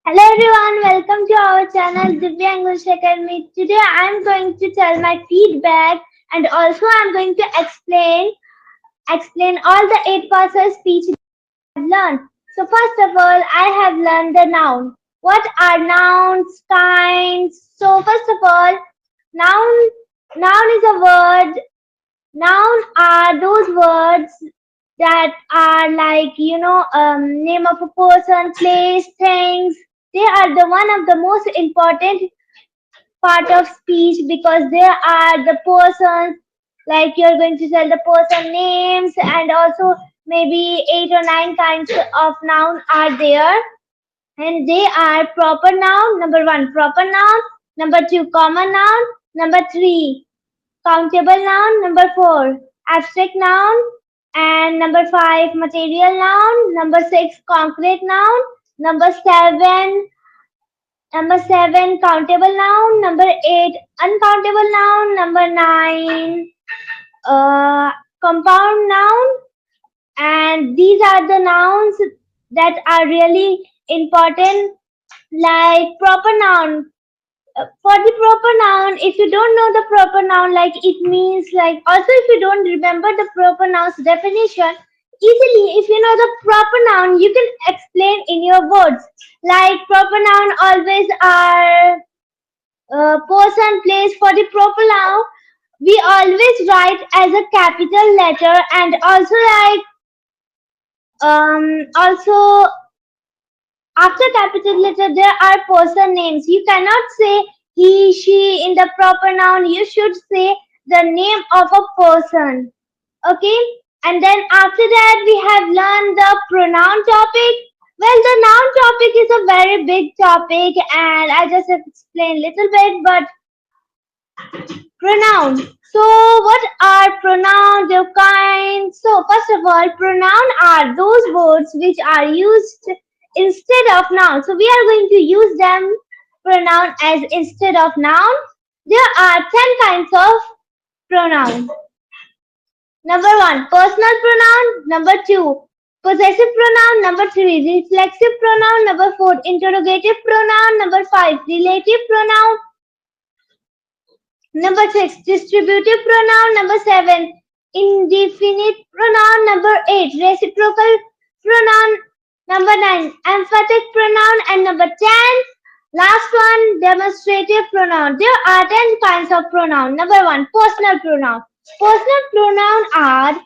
Hello everyone, welcome to our channel Divya English Academy. Today I am going to tell my feedback and also I am going to explain all the 8 parts of speech that I have learned. So first of all, I have learned the noun. What are nouns, kinds? So first of all, noun noun is a word. Noun are those words that are like name of a person, place, things. They are the one of the most important part of speech because they are the persons, like you're going to tell the person names, and also maybe 8 or 9 kinds of noun are there, and they are proper noun. Number one, proper noun. Number two, common noun. Number three, countable noun. Number four, abstract noun. And number five, material noun. Number six, concrete noun. Number seven, countable noun. Number eight, uncountable noun. Number nine, uh, compound noun. And these are the nouns that are really important, like proper noun. For the proper noun, if you don't know the proper noun, like it means like, also if you don't remember the proper noun's definition, easily if you know the proper noun, you can explain in your words. Like proper noun always are person, place. For the proper noun, we always write as a capital letter, and also like also after capital letter, there are person names. You cannot say he, she in the proper noun. You should say the name of a person. Okay? And then after that, we have learned the pronoun topic. Well, the noun topic is a very big topic, and I just explained little bit, but pronoun. So, what are pronoun? Their kinds. So, first of all, pronoun are those words which are used instead of noun. So, we are going to use them pronoun as instead of noun. There are 10 kinds of pronoun. Number one, personal pronoun. Number two, possessive pronoun. Number three, reflexive pronoun. Number four, interrogative pronoun. Number five, relative pronoun. Number six, distributive pronoun. Number seven, indefinite pronoun. Number eight, reciprocal pronoun. Number nine, emphatic pronoun. And number 10, last one, demonstrative pronoun. There are 10 kinds of pronoun. Number one, personal pronoun. Personal pronoun are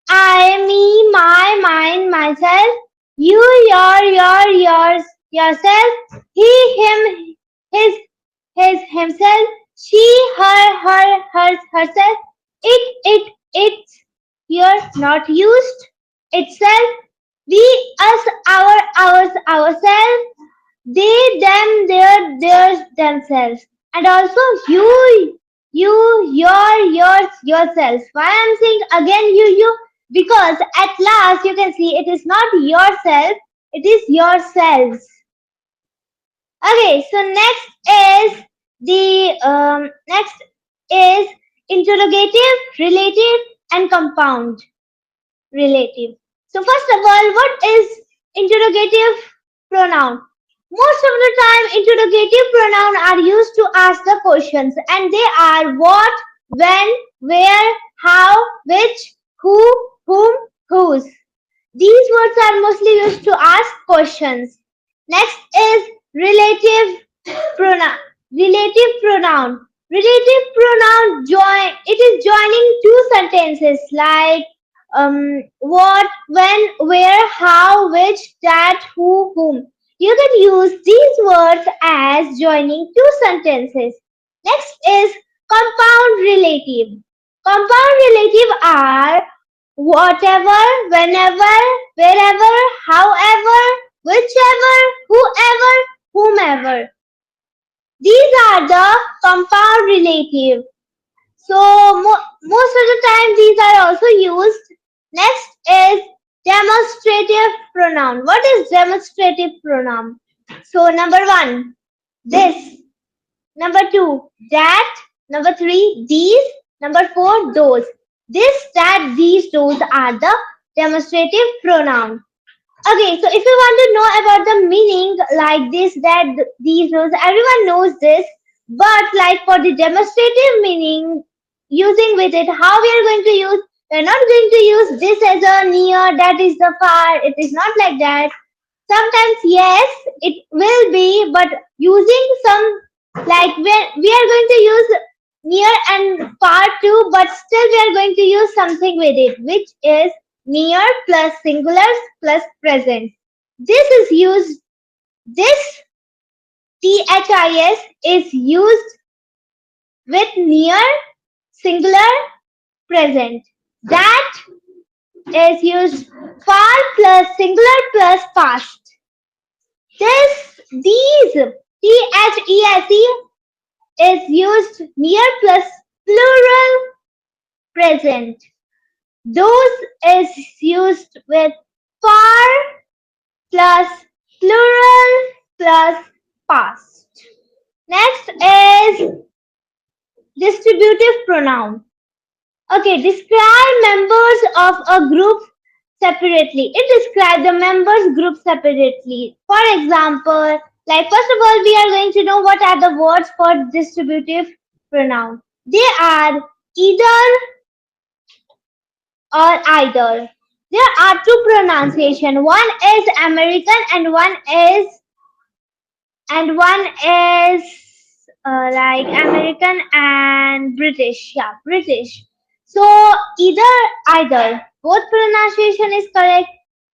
I, me, my, mine, myself, you, your, yours, yourself, he, him, his, himself, she, hers, herself, its, your, not used, itself, we, us, ours, ourselves, they, them, theirs, themselves, and also yours, yourself. Why I'm saying again you? Because at last you can see it is not yourself, it is yourselves. Okay, so next is interrogative, relative, and compound relative. So first of all, what is interrogative pronoun? Most of the time, interrogative pronoun are used to ask the questions, and they are what, when, where, how, which, who, whom, whose. These words are mostly used to ask questions. Next is relative pronoun. Relative pronoun. Relative pronoun join. It is joining two sentences like what, when, where, how, which, that, who, whom. You can use these words as joining two sentences. Next is compound relative. Compound relative are whatever, whenever, wherever, however, whichever, whoever, whomever. These are the compound relative. So most of the time these are also used. Next is demonstrative pronoun. What is demonstrative pronoun? So number one, this. Number two, that. Number three, these. Number four, those. This, that, these, those are the demonstrative pronoun. Okay, so if you want to know about the meaning, like this, that these rules, everyone knows this, but like for the demonstrative meaning, using with it, how we are going to use, we're not going to use this as a near, that is the far. It is not like that. Sometimes yes, it will be, but using some, like we are going to use near and far too, but still we are going to use something with it, which is near plus singulars plus present. This is used, this THIS is used with near, singular, present. That is used far plus singular plus past. These THESE is used near plus plural present. Those is used with far plus plural plus past. Next is distributive pronoun. Okay, describe members of a group separately. It describes the members group separately. For example, like first of all, we are going to know what are the words for distributive pronoun. They are either or either. There are two pronunciation. One is American and one is like American and British. Yeah, British. So either. Both pronunciation is correct.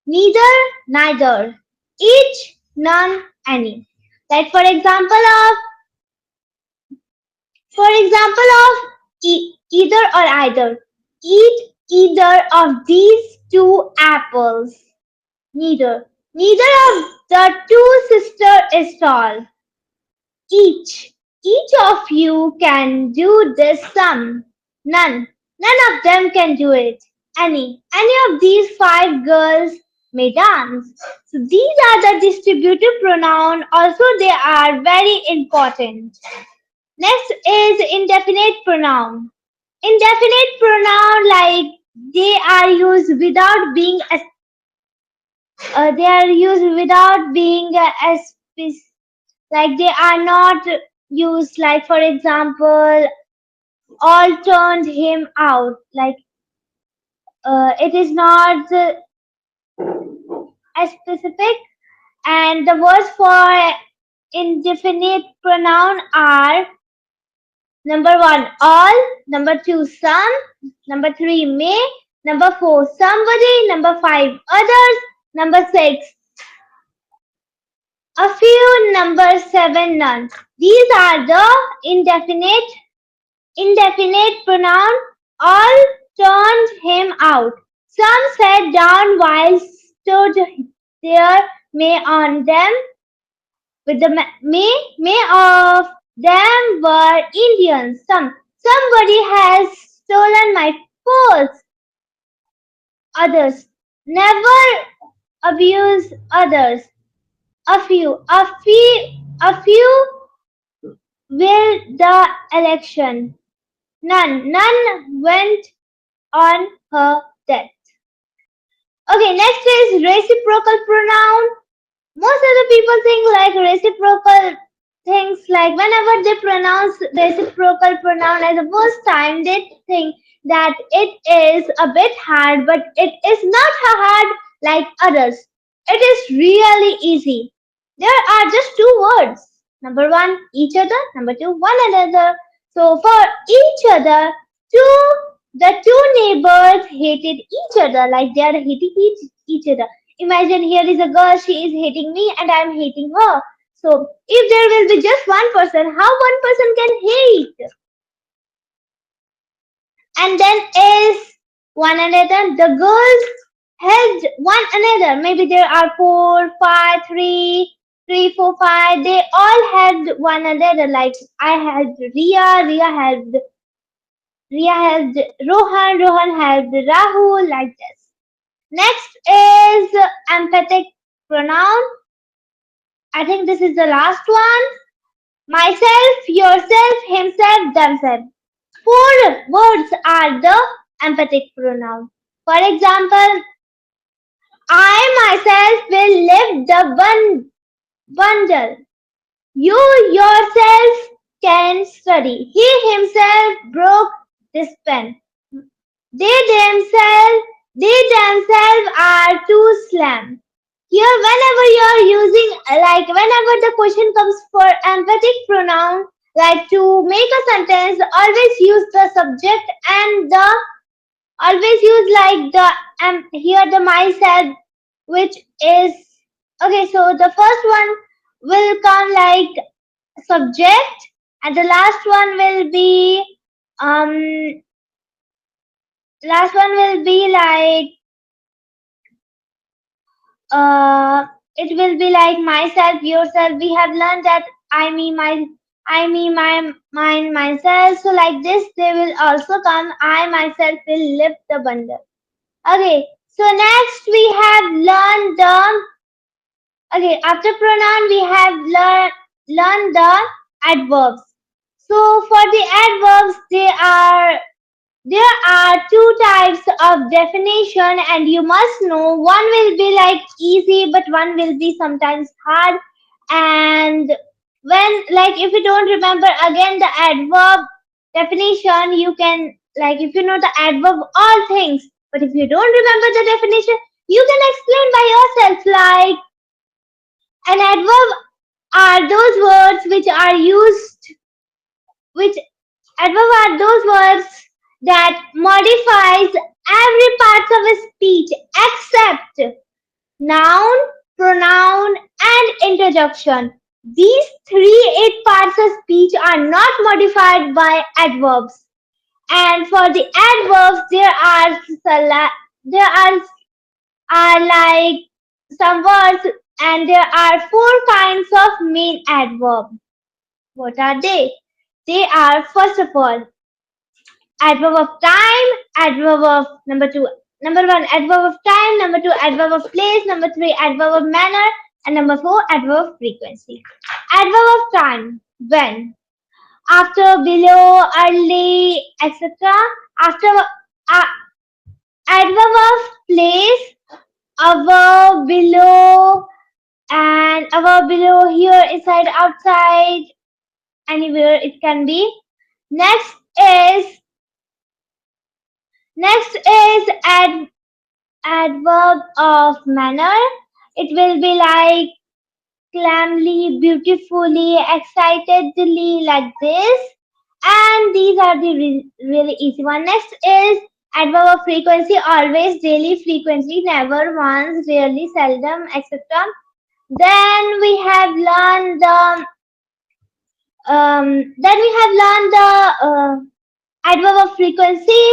Neither, neither. Each, none, any. Like for example of either or either. Eat either of these two apples. Neither. Neither of the two sisters is tall. Each of you can do this sum. None of them can do it. Any of these five girls may dance. So these are the distributive pronoun. Also, they are very important. Next is indefinite pronoun. Indefinite pronoun, like they are used without being they are used without being like they are not used, like for example, all turned him out, like it is not as specific. And the words for indefinite pronoun are: number one, all; number two, some; number three, may; number four, somebody; number five, others; number six, a few; number seven, none. These are the indefinite pronoun. All turned him out. Some sat down while stood there. May on them with the may of them were Indians. Somebody has stolen my purse. Others never abuse others. A few will the election. None went on her death. Okay, next is reciprocal pronoun. Most of the people think like reciprocal things, like whenever they pronounce reciprocal pronoun as the first time, they think that it is a bit hard, but it is not hard like others. It is really easy. There are just two words. Number one, each other. Number two, one another. So for each other, the two neighbors hated each other, like they are hating each other. Imagine here is a girl, she is hating me and I am hating her. So if there will be just one person, how one person can hate? And then is one another. The girls helped one another. Maybe there are four, five, three, four, five. They all helped one another. Like I helped Ria helped Rohan helped Rahul, like this. Next is emphatic pronoun. I think this is the last one. Myself, yourself, himself, themselves. Four words are the emphatic pronoun. For example, I myself will lift the bundle. You yourself can study. He himself broke this pen. They themselves are too slam. Here, whenever you're using, whenever the question comes for emphatic pronoun, like to make a sentence, always use the subject and the always use like the here the myself, which is okay. So the first one will come like subject, and the um last one will be like it will be like myself, yourself. We have learned that I, me, my, I, me, my, mine, myself. So like this, they will also come. I myself will lift the bundle. Okay. So next we have learned the. Okay. After pronoun, we have learned the adverbs. So for the adverbs, there are two types of definition, and you must know one will be like easy, but one will be sometimes hard. And when like if you don't remember again the adverb definition, you can like if you know the adverb all things, but if you don't remember the definition, you can explain by yourself. Like an adverb are those words which are used which adverb are those words that modifies every part of a speech except noun, pronoun, and interjection. These eight parts of speech are not modified by adverbs. And for the adverbs, there are like some words, and there are four kinds of main adverb. What are they? They are first of all adverb of time, adverb of number one, adverb of time, number two, adverb of place, number three, adverb of manner, and number four, adverb of frequency. Adverb of time, when, after, below, early, etc. After, adverb of place, above, below, and above, below, here, inside, outside, anywhere it can be. Next is next is adverb of manner. It will be like calmly, beautifully, excitedly, like this. And these are the really easy one. Next is adverb of frequency, always, daily, frequently, never, once, rarely, seldom, etc. Then we have learned the adverb of frequency,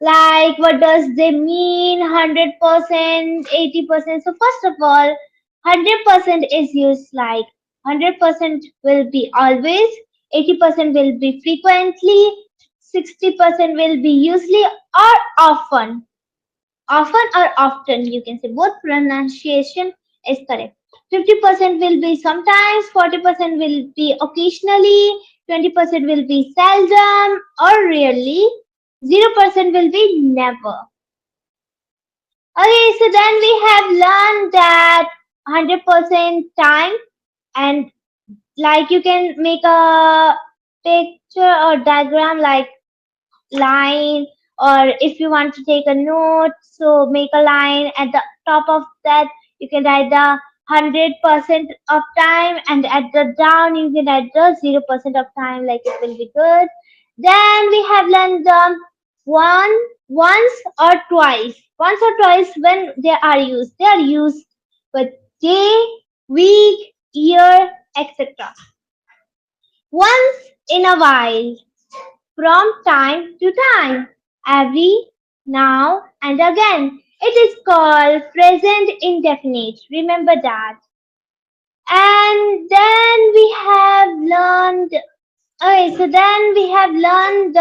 like what does they mean, 100%, 80%. So first of all, 100% is used like 100% will be always, 80% will be frequently, 60% will be usually or often. Often or often, you can say both pronunciation is correct. 50% will be sometimes, 40% will be occasionally, 20% will be seldom or rarely, 0% will be never. Okay, so then we have learned that 100% time, and like you can make a picture or diagram like line, or if you want to take a note, so make a line at the top of that, you can write the 100% of time, and at the down you can write the 0% of time, like it will be good. Then we have learned the one once or twice. Once or twice, when they are used with day, week, year, etc. Once in a while, from time to time, every, now, and again. It is called present indefinite. Remember that. And then we have learned. Okay, so then we have learned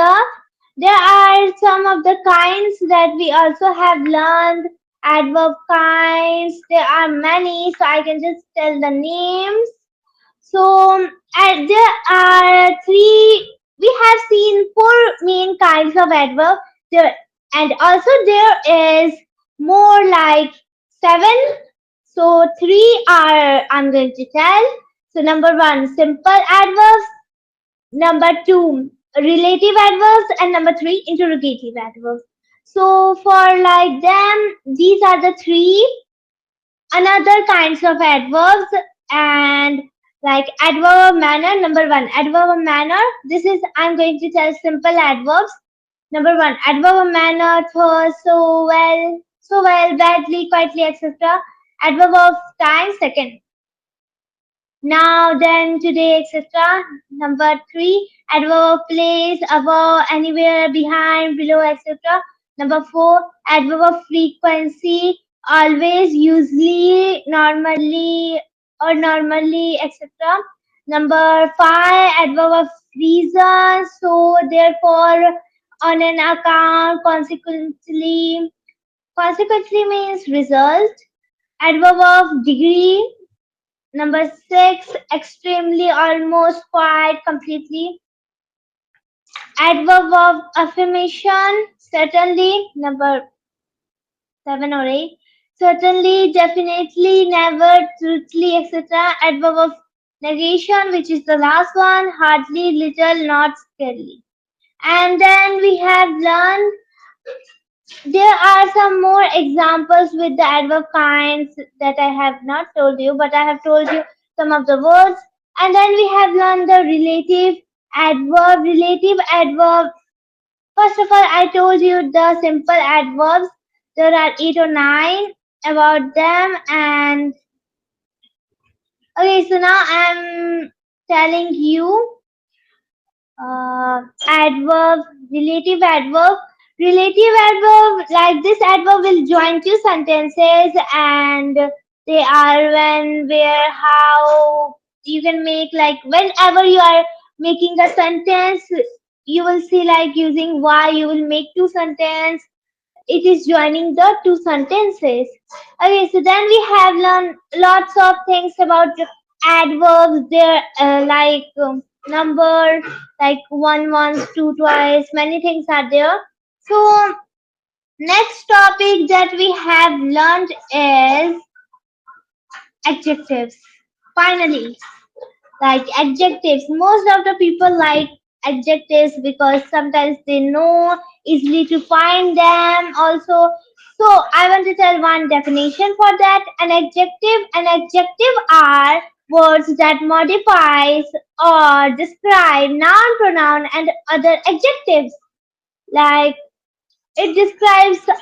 there are some of the kinds that we also have learned. Adverb kinds. There are many, so I can just tell the names. So there are three. We have seen four main kinds of adverb. There, and also there is more like seven So three are I'm going to tell. So number one, simple adverbs. Number two, relative adverbs, and number three, interrogative adverbs. So for like them, these are the three another kinds of adverbs and like adverb of manner. Number one, adverb of manner. This is I'm going to tell simple adverbs. Number one, adverb of manner, so well, badly, quietly, etc. Adverb of time, second. Now, then, today, etc. Number three, adverb of place, above, anywhere, behind, below, etc. Number four, adverb of frequency, always, usually, normally, etc. Number five, adverb of reason, so, therefore, on an account, consequently means result. Adverb of degree, number six, extremely, almost, quite, completely. Adverb of affirmation, certainly. Number seven or eight. Certainly, definitely, never, truthfully, etc. Adverb of negation, which is the last one. Hardly, little, not, scarcely. And then we have learned there are some more examples with the adverb kinds that I have not told you, but I have told you some of the words. And then we have learned the relative adverb. Relative adverb. First of all, I told you the simple adverbs. There are eight or nine about them. And okay, so now I'm telling you adverb, relative adverb. Relative adverb, like this adverb will join two sentences and they are when, where, how. You can make like whenever you are making a sentence, you will see like using why you will make two sentences. It is joining the two sentences. Okay, so then we have learned lots of things about adverbs. There, number, like one once, two twice. Many things are there. So next topic that we have learned is adjectives. Finally, like adjectives, most of the people like adjectives because sometimes they know easily to find them also. So I want to tell one definition for that. An adjective are words that modifies or describe noun, pronoun and other adjectives. Like it describes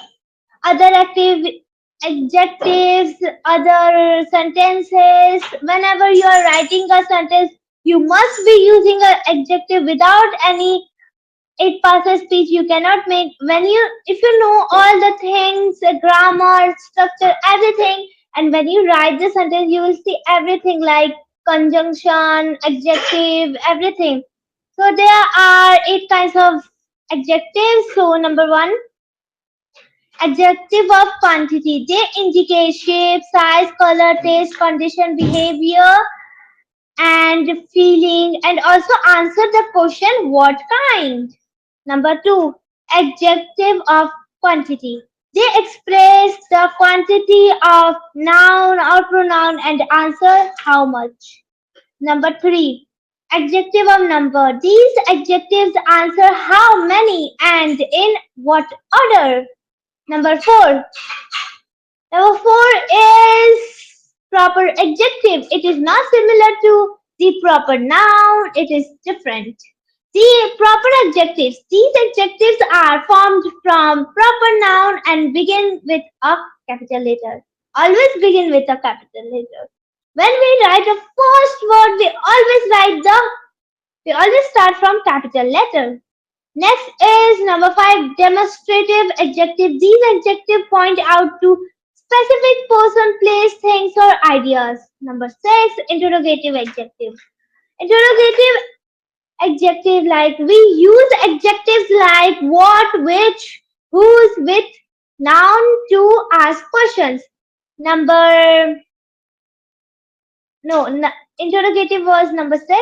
other active adjectives, other sentences. Whenever you are writing a sentence, you must be using an adjective. Without any it passes speech, you cannot make. When you, if you know all the things, grammar, structure, everything, and when you write the sentence, you will see everything like conjunction, adjective, everything. So there are eight kinds of adjectives. So number one, adjective of quantity. They indicate shape, size, color, taste, condition, behavior, and feeling, and also answer the question what kind. Number two, adjective of quantity. They express the quantity of noun or pronoun and answer how much. Number three, adjective of number. These adjectives answer how many and in what order. Number four. Number four is proper adjective. It is not similar to the proper noun. It is different. The proper adjectives. These adjectives are formed from proper noun and begin with a capital letter. Always begin with a capital letter. When we write a first word, we always start from capital letter. Next is number five, demonstrative adjective. These adjectives point out to specific person, place, things, or ideas. Number six, interrogative adjective. Interrogative adjective, like we use adjectives like what, which, whose, with, noun to ask questions. Number no, interrogative was number six.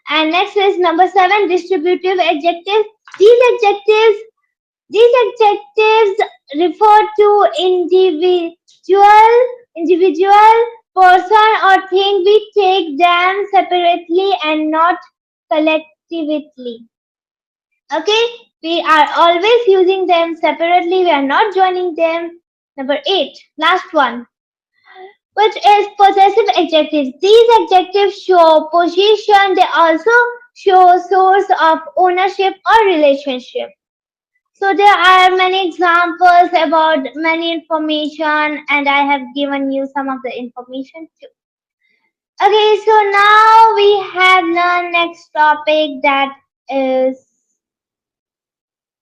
And next is number seven, distributive adjective. These adjectives these adjectives refer to individual individual, person or thing, we take them separately and not collectively. Okay, we are always using them separately, we are not joining them. Number 8, last one, which is possessive adjectives. These adjectives show position, they also show source of ownership or relationship. So there are many examples about many information and I have given you some of the information too. Okay, so now we have the next topic that is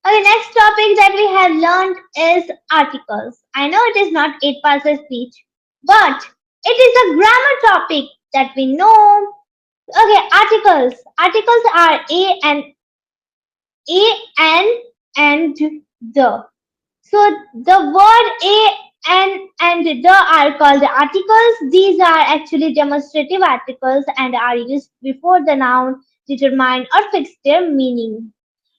okay, next topic that we have learned is articles. I know it is not 8 parts of speech, but it is a grammar topic that we know. Okay, articles. Articles are a and the. So the word and the are called the articles. These are actually demonstrative articles and are used before the noun determine or fix their meaning.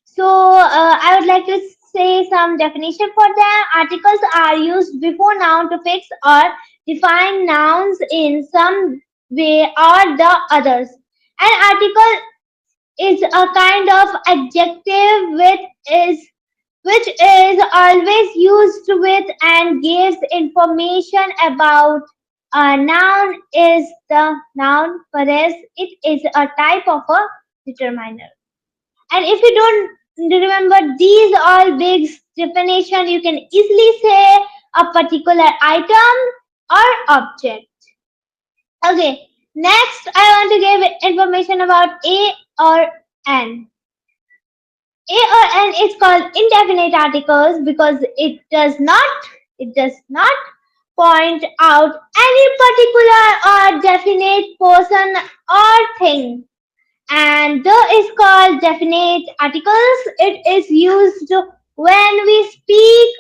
So I would like to say some definition for them. Articles are used before noun to fix or define nouns in some way or the others. An article is a kind of adjective which is always used with and gives information about a noun is the noun, whereas it is a type of a determiner. And if you don't remember these all big definition, you can easily say a particular item or object. Okay, next I want to give information about a or an. A or an is called indefinite articles because it does not point out any particular or definite person or thing. And the is called definite articles. It is used when we speak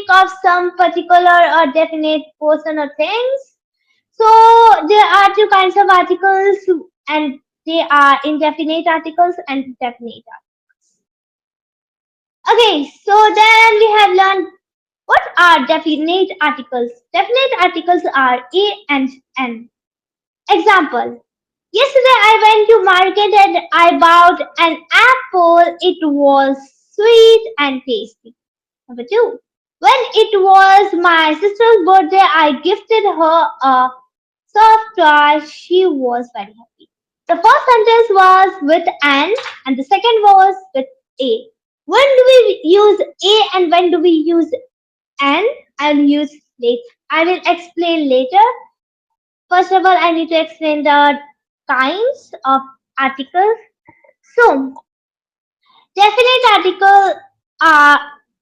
of some particular or definite person or things. So there are two kinds of articles and they are indefinite articles and definite articles. Okay, so then we have learned what are definite articles. Definite articles are a and n. Example. Yesterday I went to market and I bought an apple. It was sweet and tasty. Number 2. When it was my sister's birthday, I gifted her a soft toy. She was very happy. The first sentence was with an and the second was with a. When do we use a and when do we use an? I'll use later. I will explain later. First of all, I need to explain the kinds of articles. So, definite article uh,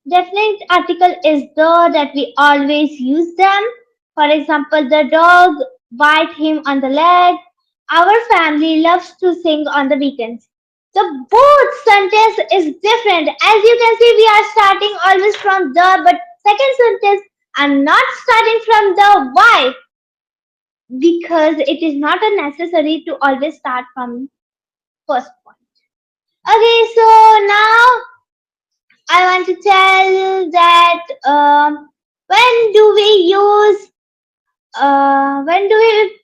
definite article is the that we always use them. For example, the dog bite him on the leg. Our family loves to sing on the weekends. The both sentence is different. As you can see, we are starting always from the, but second sentence I'm not starting from the. Why? Because it is not a necessary to always start from first point. Okay, so now I want to tell that when do we use when do we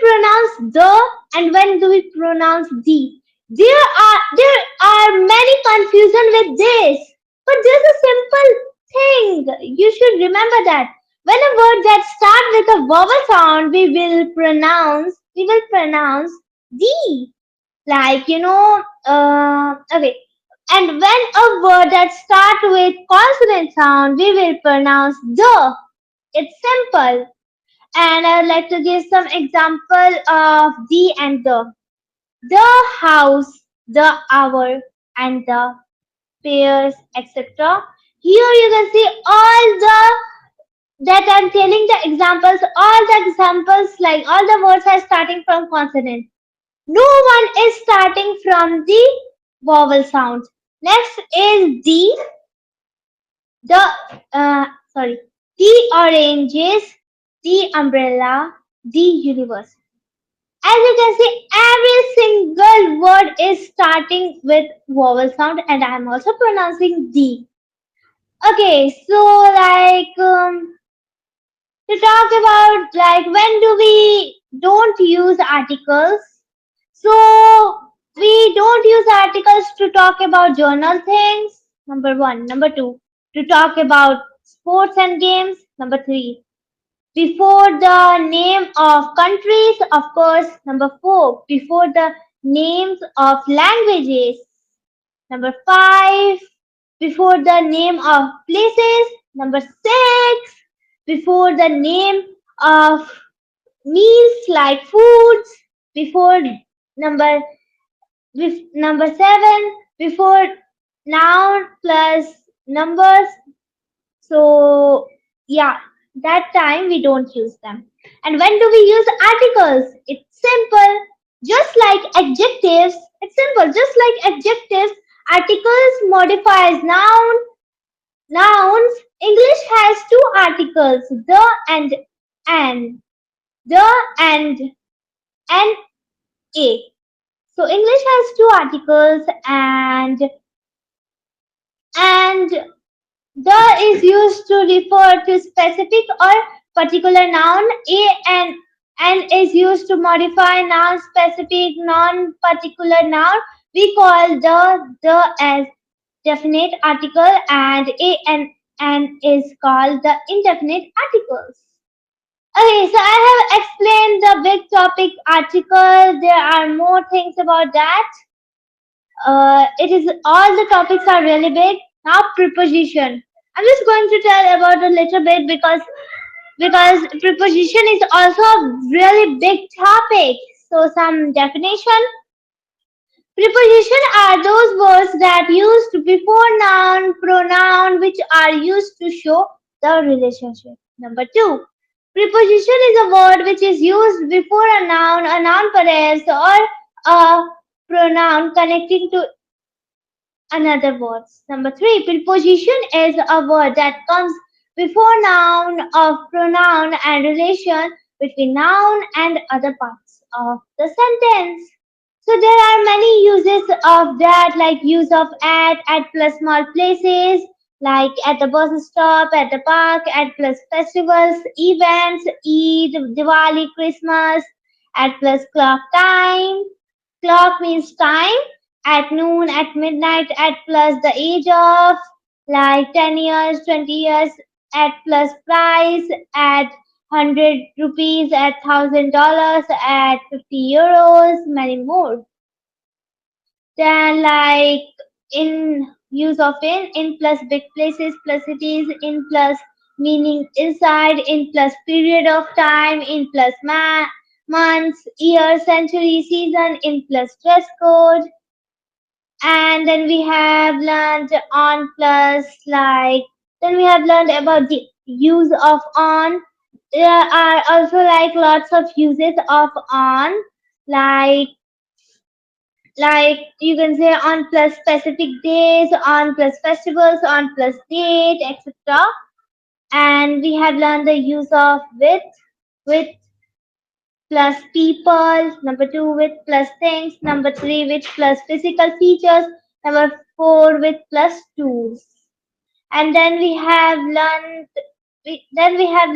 pronounce the and when do we pronounce the? There are many confusion with this, but there's a simple thing. You should remember that when a word that starts with a vowel sound, we will pronounce the. Like okay, and when a word that starts with consonant sound, we will pronounce the. It's simple. And I would like to give some example of the and the house, the hour, and the pairs, etc. Here you can see all the that I'm telling the examples, all the examples, like all the words are starting from consonant. No one is starting from the vowel sound. Next is the sorry, the oranges, the umbrella, the universe. As you can see, every single word is starting with vowel sound, and I am also pronouncing the. Okay, so like to talk about like when do we don't use articles. So we don't use articles to talk about journal things. Number one. Number two, to talk about sports and games. Number three, before the name of countries, of course. Number four, before the names of languages. Number five, before the name of places. Number six, before the name of meals like foods. Before number number seven, before noun plus numbers. So yeah, that time we don't use them. And when do we use articles? It's simple. Just like adjectives, it's simple. Just like adjectives, articles modifies nouns. English has two articles, the and an. The and a. So English has two articles and the is used to refer to specific or particular noun. A and is used to modify noun specific non-particular noun. We call the as definite article and a and is called the indefinite articles. Okay, so I have explained the big topic article. There are more things about that. It is all the topics are really big. Now preposition. I'm just going to tell about a little bit because preposition is also a really big topic. So some definition. Preposition are those words that used before noun, pronoun, which are used to show the relationship. Number two. Preposition is a word which is used before a noun perhaps, or a pronoun connecting to another words. Number three, preposition is a word that comes before noun of pronoun and relation between noun and other parts of the sentence. So there are many uses of that, like use of at plus small places, like at the bus stop, at the park, at plus festivals, events, Eid, Diwali, Christmas, at plus clock time. Clock means time. At noon, at midnight, at plus the age of, like 10 years, 20 years, at plus price, at 100 rupees, at $1,000, at 50 euros, many more. Then like in use of in plus big places plus cities, in plus meaning inside, in plus period of time, in plus months, year, century, season, in plus dress code. And then we have learned on plus like then we have learned about the use of on. There are also like lots of uses of on, like you can say on plus specific days, on plus festivals, on plus date, etc. And we have learned the use of with plus people. Number two, with plus things. Number three, with plus physical features. Number four, with plus tools. And then we have learned the then we have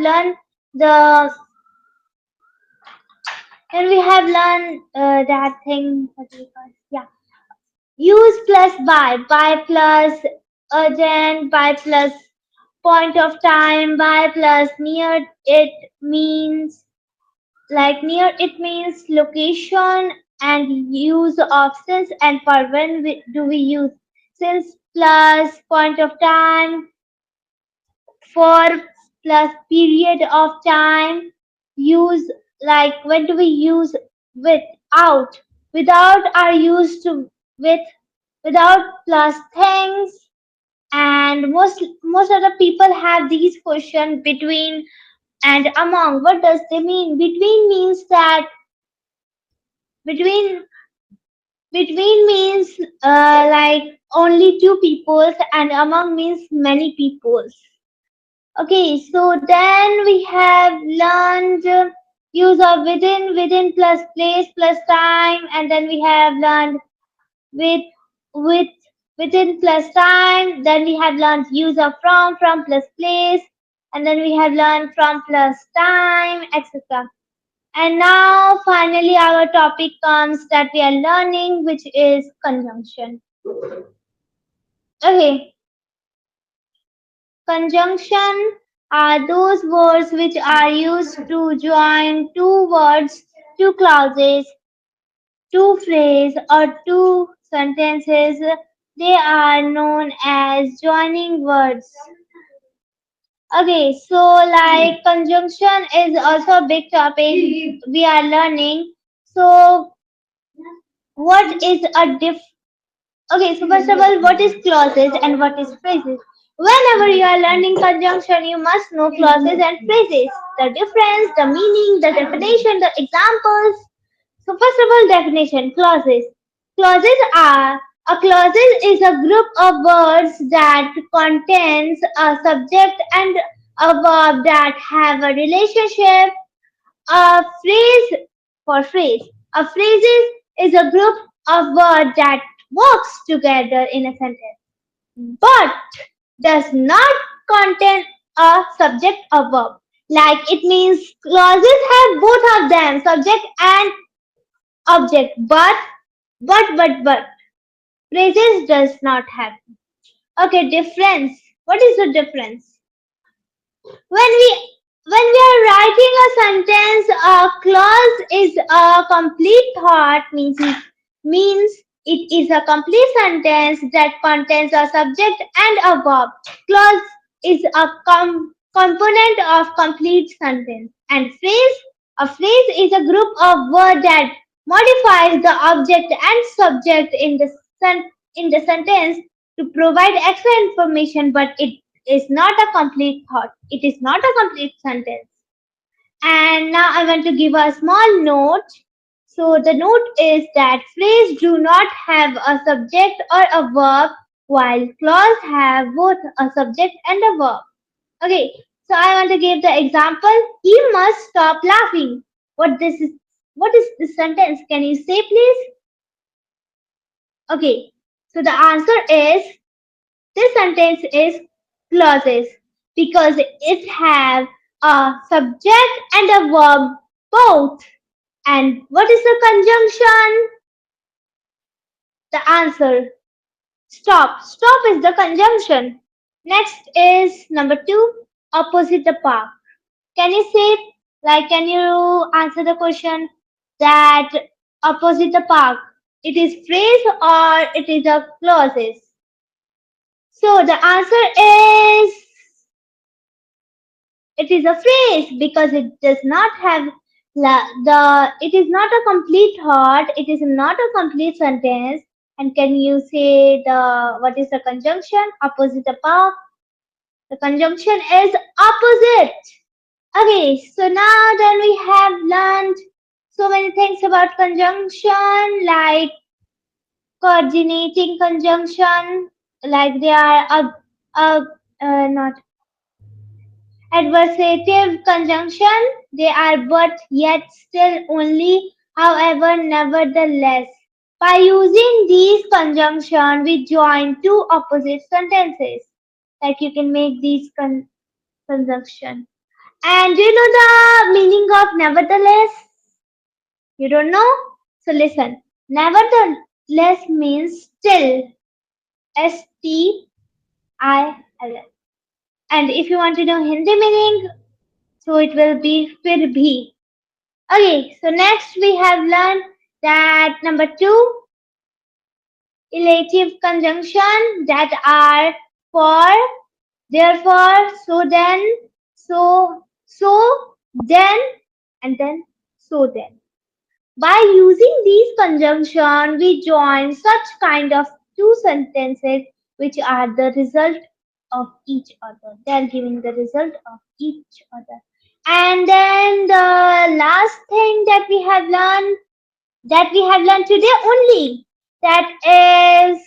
learned that thing. What do you call it? Yeah, use plus by plus urgent, by plus point of time, by plus near it means like near it means location and use of since, and for when do we use since plus point of time, for plus period of time, use like when do we use without, without are used to with, without plus things. And most of the people have these questions between and among. What does they mean? Between means that between between means like only two peoples, and among means many peoples. Okay, so then we have learned use of within plus place plus time, and then we have learned with with within plus time. Then we have learned use of from plus place, and then we have learned from plus time, etc. And now finally our topic comes that we are learning, which is conjunction. Okay, conjunction are those words which are used to join two words, two clauses, two phrases, or two sentences. They are known as joining words. Okay, so like conjunction is also a big topic we are learning. So what is a diff okay, so first of all, what is clauses and what is phrases? Whenever you are learning conjunction, you must know clauses and phrases. The difference, the meaning, the definition, the examples. So first of all, definition, clauses. Clauses are a clauses is a group of words that contains a subject and a verb that have a relationship. A phrase for phrase. A phrase is a group of words that works together in a sentence but does not contain a subject or verb. Like it means clauses have both of them, subject and object, but phrases does not have. Okay, difference. What is the difference? When we are writing a sentence, a clause is a complete thought means it is a complete sentence that contains a subject and a verb. Clause is a component of complete sentence. And a phrase is a group of words that modifies the object and subject in the sentence to provide extra information, but it is not a complete thought. It is not a complete sentence. And now I want to give a small note. So the note is that phrase do not have a subject or a verb while clause have both a subject and a verb. Okay, so I want to give the example. He must stop laughing. What is this sentence? Can you say please? Okay, so the answer is this sentence is clauses because it have a subject and a verb both. And what is the conjunction? The answer stop. Stop is the conjunction. Next is number 2, opposite the park. Can you say can you answer the question that opposite the park? It is phrase or it is a clauses? So the answer is it is a phrase because it does not have it is not a complete thought, it is not a complete sentence. And can you say the what is the conjunction? Opposite the park. The conjunction is opposite. Okay, so now then we have learned so many things about conjunction like coordinating conjunction, like they are not adversative conjunction, they are but yet still only, however, nevertheless. By using these conjunction, we join two opposite sentences. Like you can make these conjunction. And do you know the meaning of nevertheless? You don't know? So listen. Nevertheless means still. STILL. And if you want to know Hindi meaning, so it will be fir bhi. Okay, so next we have learned that number 2, relative conjunction that are for, therefore, so, then, and then, so then. By using these conjunction, we join such kind of two sentences which are the result of each other. They are giving the result of each other. And then the last thing that we have learned today only, that is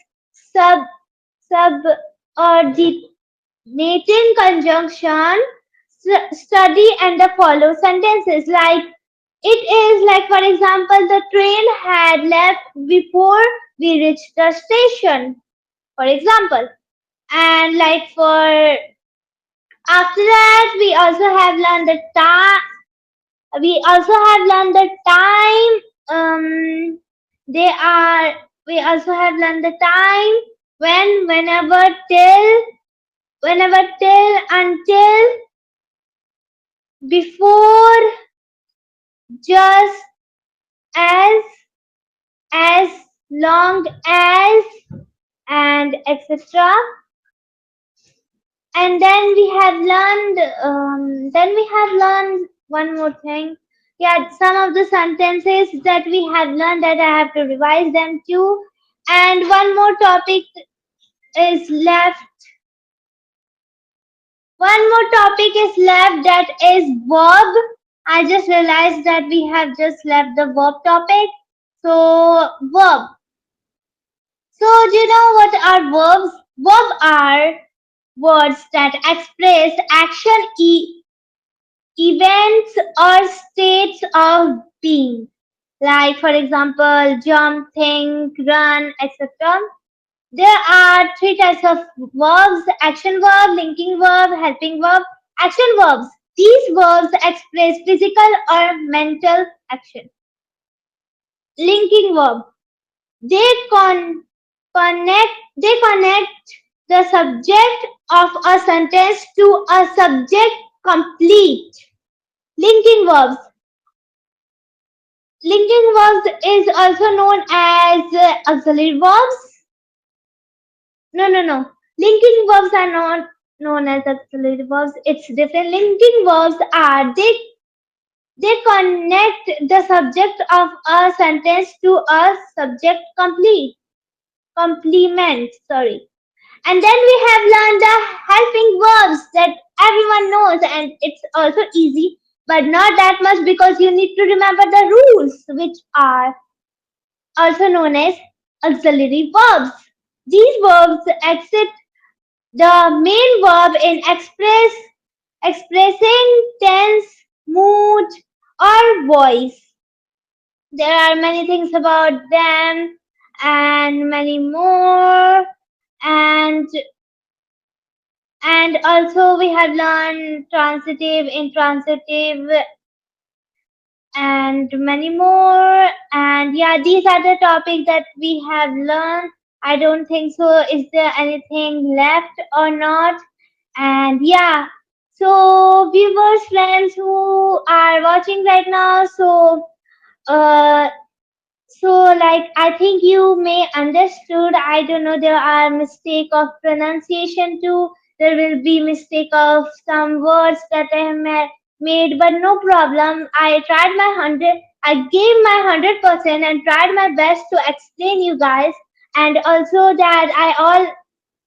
subordinating conjunction. Study and the follow sentences like it is like, for example, the train had left before we reached the station, for example. And like for After that, we also have learned the time. We also have learned the time. They are. We also have learned the time when, whenever, till, until, before, just, as, as long as, and etc. And then we have learned one more thing. Yeah, some of the sentences that we have learned that I have to revise them too. And one more topic is left. One more topic is left, that is verb. I just realized that we have just left the verb topic. So verb. So do you know what are verbs? Verb are words that express action, events or states of being. Like for example, jump, think, run, etc. There are three types of verbs: action verb, linking verb, helping verb. Action verbs. These verbs express physical or mental action. Linking verb. They connect the subject of a sentence to a subject complete. Linking verbs. Linking verbs is also known as auxiliary verbs. No. Linking verbs are not known as auxiliary verbs. It's different. Linking verbs are they connect the subject of a sentence to a subject complement. Sorry. And then we have learned the helping verbs that everyone knows, and it's also easy, but not that much because you need to remember the rules, which are also known as auxiliary verbs. These verbs exit the main verb in expressing tense, mood, or voice. There are many things about them and many more. And also we have learned transitive, intransitive, and many more. And yeah, these are the topics that we have learned. I don't think so. Is there anything left or not? And yeah, so viewers, friends who are watching right now, uh, like I think you may understood. I don't know. There are mistake of pronunciation too. There will be mistake of some words that I have made, but no problem. I tried my 100. I gave my 100% and tried my best to explain you guys, and also that I all